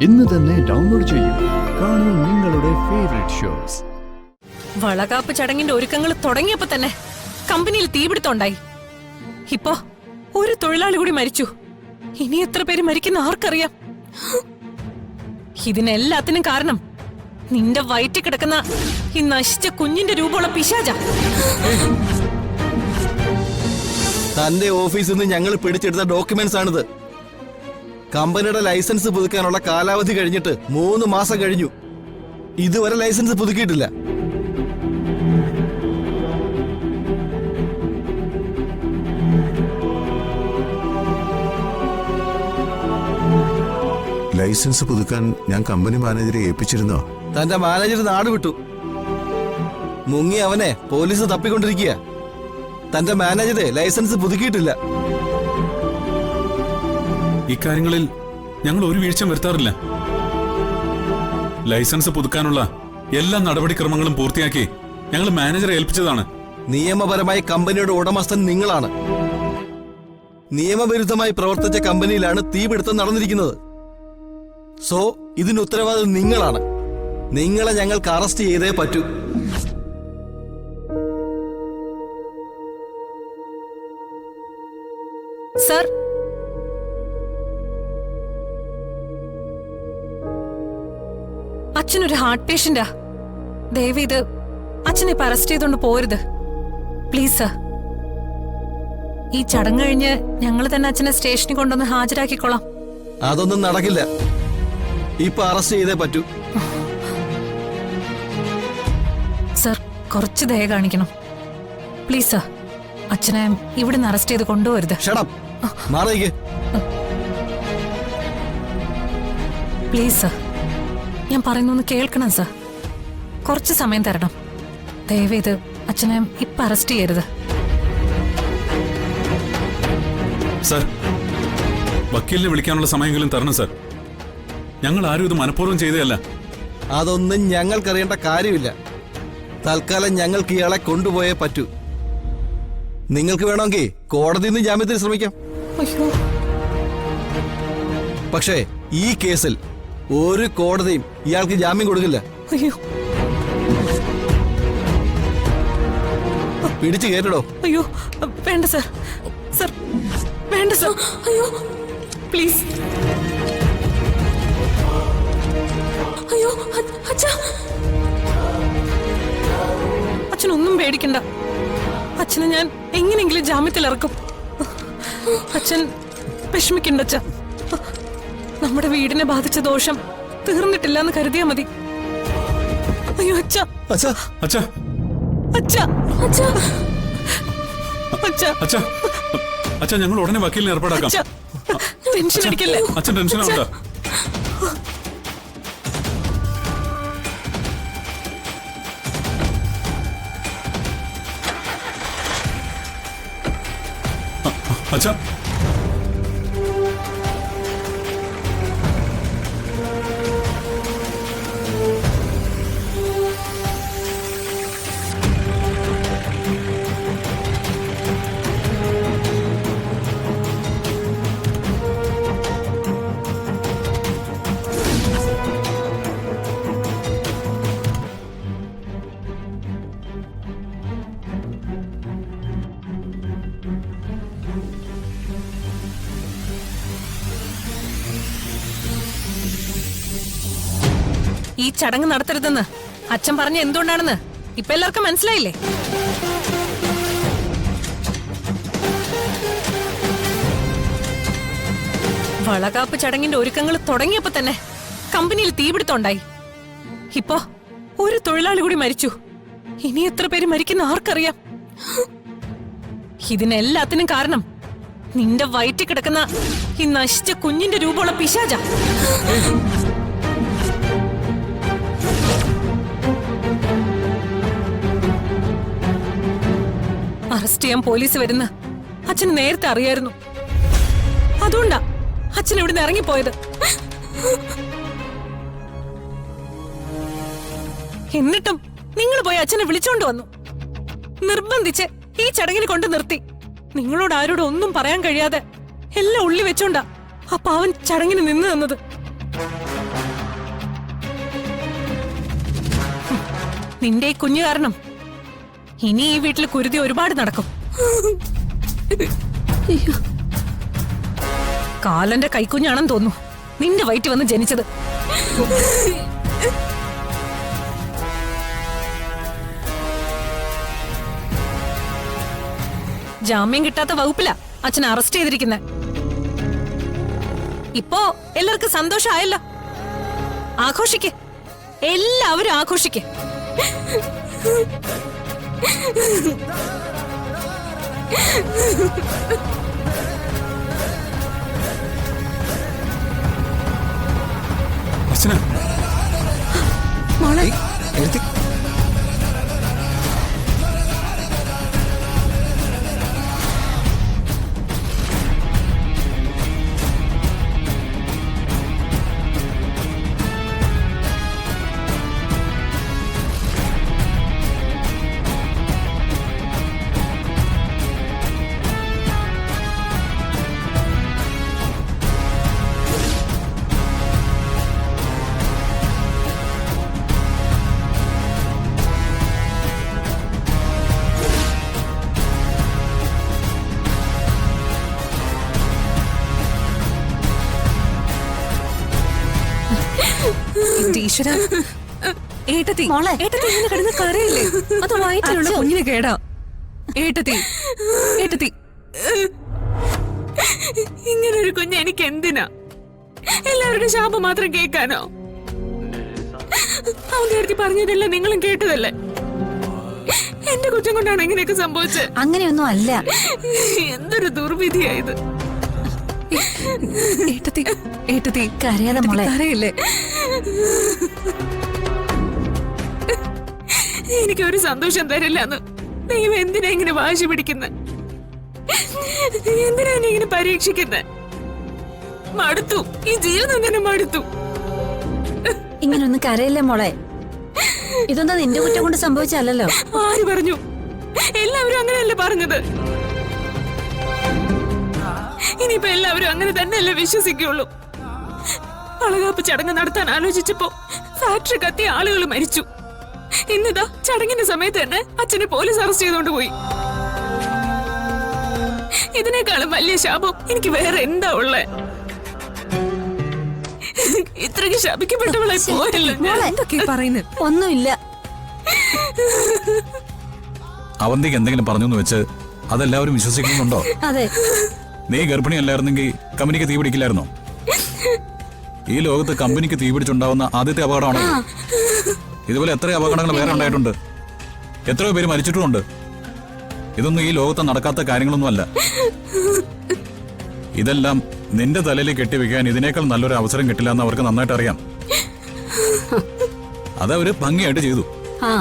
ഇന്ന് തന്നെ ഡൗൺലോഡ് ചെയ്യൂ. കാണൂ നിങ്ങളുടെ ഫേവറേറ്റ് ഷോസ്. വളകാപ്പ് ചടങ്ങിന്റെ ഒരുക്കങ്ങൾ തുടങ്ങിയപ്പോ തന്നെ കമ്പനിയിൽ തീപിടുത്തമുണ്ടായി. ഇപ്പോ ഒരു തൊഴിലാളി കൂടി മരിച്ചു. ഇനി എത്ര പേര് മരിക്കുന്ന ആർക്കറിയാം? ഇതിനെല്ലാത്തിനും കാരണം നിന്റെ വയറ്റിൽ കിടക്കുന്ന ഈ നശിച്ച കുഞ്ഞിന്റെ രൂപമുള്ള പിശാച. തന്റെ ഓഫീസിൽ നിന്ന് ഞങ്ങൾ പിടിച്ചെടുത്ത ഡോക്യുമെന്റ്സ് ആണിത്. കമ്പനിയുടെ ലൈസൻസ് പുതുക്കാനുള്ള കാലാവധി കഴിഞ്ഞിട്ട് 3 മാസം കഴിഞ്ഞു. ഇതുവരെ ലൈസൻസ് പുതുക്കിയിട്ടില്ല. ലൈസൻസ് പുതുക്കാൻ ഞാൻ കമ്പനി മാനേജരെ ഏൽപ്പിച്ചിരുന്നോ? തന്റെ മാനേജർ നാട് വിട്ടു. മുങ്ങി അവനെ പോലീസ് തപ്പിക്കൊണ്ടിരിക്കുക. തന്റെ മാനേജരെ ലൈസൻസ് പുതുക്കിയിട്ടില്ല. ഇക്കാര്യങ്ങളിൽ ഞങ്ങൾ ഒരു വീഴ്ച വരുത്താറില്ല. ലൈസൻസ് പുതുക്കാനുള്ള എല്ലാ നടപടിക്രമങ്ങളും പൂർത്തിയാക്കി ഞങ്ങൾ മാനേജറെ ഏൽപ്പിച്ചതാണ്. നിയമപരമായി കമ്പനിയുടെ ഉടമസ്ഥൻ നിങ്ങളാണ്. നിയമവിരുദ്ധമായി പ്രവർത്തിച്ച കമ്പനിയിലാണ് തീപിടുത്തം നടന്നിരിക്കുന്നത്. സോ ഇതിന് ഉത്തരവാദിത്വം നിങ്ങളാണ്. നിങ്ങളെ ഞങ്ങൾക്ക് അറസ്റ്റ് ചെയ്തേ പറ്റൂ. സർ, അച്ഛനൊരു ഹാർട്ട് പേഷ്യന്റാ. ദയവ് ഇത് അച്ഛനെ ഇപ്പൊ അറസ്റ്റ് ചെയ്തോണ്ട് പോരുത് പ്ലീസ് സർ. ഈ ചടങ്ങ് കഴിഞ്ഞ് ഞങ്ങൾ തന്നെ അച്ഛനെ സ്റ്റേഷനിൽ കൊണ്ടുവന്ന് ഹാജരാക്കിക്കോളാം. അതൊന്നും നടക്കില്ല. ഇപ്പൊ അറസ്റ്റ് ചെയ്തേ പറ്റൂ. സർ, കുറച്ച് ദയ കാണിക്കണം പ്ലീസ് സർ. അച്ഛനെ ഇവിടുന്ന് അറസ്റ്റ് ചെയ്ത് കൊണ്ടുപോരുത്. പ്ലീസ് സർ, ഞാൻ പറയുന്നൊന്ന് കേൾക്കണം സർ. കുറച്ച് സമയം തരണം ദയവേത്. അച്ഛനെ ഇപ്പൊ അറസ്റ്റ് ചെയ്യരുത്. സർ, വക്കീലിനെ വിളിക്കാനുള്ള സമയമെങ്കിലും തരണം സർ. ഞങ്ങൾ ആരും ഇത് മനഃപൂർവ്വം ചെയ്തതല്ല. അതൊന്നും ഞങ്ങൾക്കറിയേണ്ട കാര്യമില്ല. തൽക്കാലം ഞങ്ങൾക്ക് ഇയാളെ കൊണ്ടുപോയേ പറ്റൂ. നിങ്ങൾക്ക് വേണമെങ്കിൽ കോടതിയിൽ നിന്ന് ജാമ്യത്തിന് ശ്രമിക്കാം. പക്ഷേ ഈ കേസിൽ ഒരു കോടതിയും ഇയാൾക്ക് ജാമ്യം കൊടുക്കില്ല. പിടിച്ചു കേട്ടോ. അയ്യോ വേണ്ട സർ. സർ വേണ്ട സർ. അയ്യോ പ്ലീസ്. അയ്യോ അച്ഛനൊന്നും പേടിക്കണ്ട. അച്ഛനെ ഞാൻ എങ്ങനെയെങ്കിലും ജാമ്യത്തിൽ ഇറക്കും. അച്ഛൻ വിഷമിക്കണ്ട അച്ഛ. നമ്മുടെ വീടിനെ ബാധിച്ച ദോഷം തീർന്നിട്ടില്ല എന്ന് കരുതിയാ മതി. അയ്യോ അച്ഛ. അച്ഛാ അച്ഛാ അച്ഛ അച്ഛ അച്ഛ അച്ഛാ അച്ഛാ, ഞങ്ങൾ ഉടനെ വക്കീലിനെ ഏർപ്പാടാക്കാം. ടെൻഷൻ അടിക്കല്ലേ. അച്ഛൻ ടെൻഷൻ ആവണ്ട. അച്ഛാ, ഈ ചടങ്ങ് നടത്തരുതെന്ന് അച്ഛൻ പറഞ്ഞ എന്തുകൊണ്ടാണെന്ന് ഇപ്പൊ എല്ലാവർക്കും മനസ്സിലായില്ലേ? വളകാപ്പ് ചടങ്ങിന്റെ ഒരുക്കങ്ങൾ തുടങ്ങിയപ്പോ തന്നെ കമ്പനിയിൽ തീപിടുത്തമുണ്ടായി. ഇപ്പോ ഒരു തൊഴിലാളി കൂടി മരിച്ചു. ഇനി എത്ര പേര് മരിക്കുന്ന ആർക്കറിയാം? ഇതിനെല്ലാത്തിനും കാരണം നിന്റെ വയറ്റിൽ കിടക്കുന്ന ഈ നശിച്ച കുഞ്ഞിന്റെ രൂപമുള്ള പിശാച. അറസ്റ്റ് ചെയ്യാൻ പോലീസ് വരുന്ന അച്ഛന് നേരത്തെ അറിയായിരുന്നു. അതുകൊണ്ടാ അച്ഛൻ ഇവിടുന്ന് ഇറങ്ങിപ്പോയത്. എന്നിട്ടും നിങ്ങൾ പോയി അച്ഛനെ വിളിച്ചോണ്ട് വന്നു. നിർബന്ധിച്ച് ഈ ചടങ്ങിന് കൊണ്ട് നിർത്തി. നിങ്ങളോട് ആരോടും ഒന്നും പറയാൻ കഴിയാതെ എല്ലാം ഉള്ളി വെച്ചോണ്ടാ ആ പാവൻ ചടങ്ങിന് നിന്ന് തന്നത്. നിന്റെ ഈ കുഞ്ഞു കാരണം ഇനി ഈ വീട്ടിൽ കുരുതി ഒരുപാട് നടക്കും. കാലന്റെ കൈക്കുഞ്ഞാണെന്ന് തോന്നുന്നു നിന്റെ വയറ്റിൽ വന്ന് ജനിച്ചത്. ജാമ്യം കിട്ടാത്ത വകുപ്പില അച്ഛൻ അറസ്റ്റ് ചെയ്തിരിക്കുന്നത്. ഇപ്പോ എല്ലാവർക്കും സന്തോഷമായല്ലോ. ആഘോഷിക്ക്, എല്ലാവരും ആഘോഷിക്ക്. അച്ഛന മോളെ ഈശ്വര, ഏട്ടത്തി ഏട്ടത്തി ഇങ്ങനെ കിടന്ന് കരയില്ലേ? അത് വയറ്റിലുള്ള കുഞ്ഞിന് കേടാ. ഏട്ടത്തി ഏട്ടത്തി ഇങ്ങനൊരു കുഞ്ഞ് എനിക്ക് എന്തിനാ? എല്ലാവരുടെ ശാപം മാത്രം കേൾക്കാനോ? അവന്റെ അടുത്ത് പറഞ്ഞതല്ല നിങ്ങളും കേട്ടതല്ലേ? എന്റെ കുറ്റം കൊണ്ടാണ് ഇങ്ങനെയൊക്കെ സംഭവിച്ചത്. അങ്ങനെയൊന്നും അല്ല. എന്തൊരു ദുർവിധിയായത്. ഏട്ടത്തി ഏട്ടത്തി കരയാതെ മോളെ. കരയില്ലേ? എനിക്കൊരു സന്തോഷം തരില്ലെന്ന് ദൈവം എന്തിനാ ഇങ്ങനെ വാശി പിടിക്കുന്നത്? എന്തിനാ എന്നെ ഇങ്ങനെ പരീക്ഷിക്കുന്നത്? മടുത്തു, ഈ ജീവിതം തന്നെ മടുത്തു. ഇങ്ങനൊന്നും കരയില്ലേ മോളെ. ഇതൊന്നും നിന്റെ കുറ്റം കൊണ്ട് സംഭവിച്ചല്ലോ. ആര് പറഞ്ഞു? എല്ലാവരും അങ്ങനെയല്ലേ പറഞ്ഞത്. ഇനിയിപ്പോ എല്ലാവരും അങ്ങനെ തന്നെയല്ലേ വിശ്വസിക്കുള്ളൂ. വളകാപ്പ് ചടങ്ങ് നടത്താൻ ആലോചിച്ചപ്പോ ഫാക്ടറി കത്തി ആളുകൾ മരിച്ചു. ഇന്നിതാ ചടങ്ങിന്റെ സമയത്ത് തന്നെ അച്ഛനെ പോലീസ് അറസ്റ്റ് ചെയ്തുകൊണ്ട് പോയി. ഇതിനേക്കാളും വലിയ ശാപം എനിക്ക് വേറെ എന്താ ഉള്ളേ? ഇത്രയ്ക്ക് ശപിക്കപ്പെട്ടവളെ പോയല്ലോ ഞാൻ. എന്തൊക്കെ പറയുന്നത്? ഒന്നുമില്ല. അവന്തിക്ക് എന്തെങ്കിലും പറഞ്ഞു വെച്ച് അതെല്ലാവരും വിശ്വസിക്കുന്നുണ്ടോ? അതെ, നീ ഗർഭിണിയല്ലായിരുന്നെങ്കിൽ കമ്പനിക്ക് തീ പിടിക്കില്ലായിരുന്നോ? ഈ ലോകത്ത് കമ്പനിക്ക് തീ പിടിച്ചുണ്ടാവുന്ന ആദ്യത്തെ അപകടമാണ്. ഇതുപോലെ എത്ര അപകടങ്ങൾ വേറെ ഉണ്ടായിട്ടുണ്ട്. എത്രയോ പേര് മരിച്ചിട്ടുമുണ്ട്. ഇതൊന്നും ഈ ലോകത്ത് നടക്കാത്ത കാര്യങ്ങളൊന്നുമല്ല. ഇതെല്ലാം നിന്റെ തലയിൽ കെട്ടിവെക്കാൻ ഇതിനേക്കാൾ നല്ലൊരു അവസരം കിട്ടില്ല എന്ന് അവർക്ക് നന്നായിട്ട് അറിയാം. അതവര് ഭംഗിയായിട്ട് ചെയ്തു. ആ